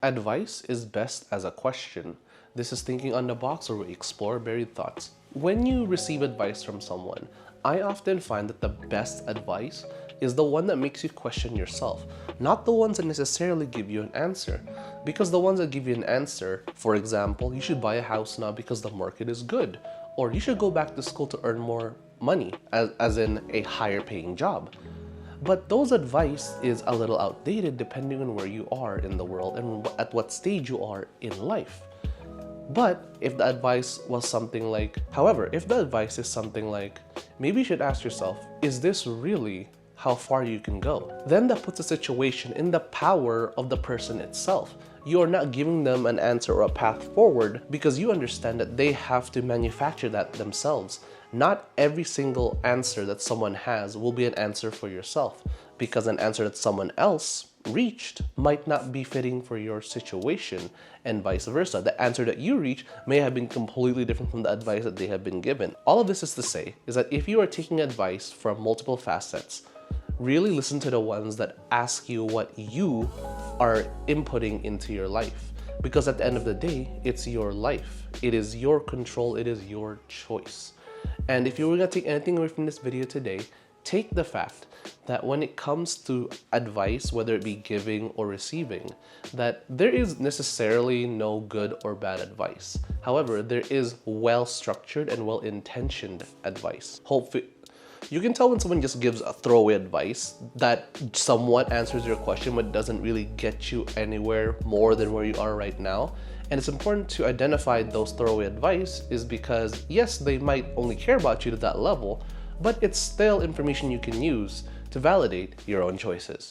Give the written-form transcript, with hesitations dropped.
Advice is best as a question. This is Thinking on the Box, where we explore buried thoughts. When you receive advice from someone, I often find that the best advice is the one that makes you question yourself, not the ones that necessarily give you an answer. Because the ones that give you an answer, for example, you should buy a house now because the market is good, or you should go back to school to earn more money, as in a higher paying job. But those advice is a little outdated depending on where you are in the world and at what stage you are in life. But if the advice was something like, however, if the advice is something like, maybe you should ask yourself, is this really how far you can go? Then that puts the situation in the power of the person itself. You are not giving them an answer or a path forward because you understand that they have to manufacture that themselves. Not every single answer that someone has will be an answer for yourself, because an answer that someone else reached might not be fitting for your situation, and vice versa. The answer that you reach may have been completely different from the advice that they have been given. All of this is to say is that if you are taking advice from multiple facets, really listen to the ones that ask you what you are inputting into your life. Because at the end of the day, it's your life. It is your control. It is your choice. And if you were going to take anything away from this video today, take the fact that when it comes to advice, whether it be giving or receiving, that there is necessarily no good or bad advice. However, there is well-structured and well-intentioned advice. Hopefully, you can tell when someone just gives a throwaway advice that somewhat answers your question but doesn't really get you anywhere more than where you are right now. And it's important to identify those throwaway advice is because, yes, they might only care about you to that level, but it's still information you can use to validate your own choices.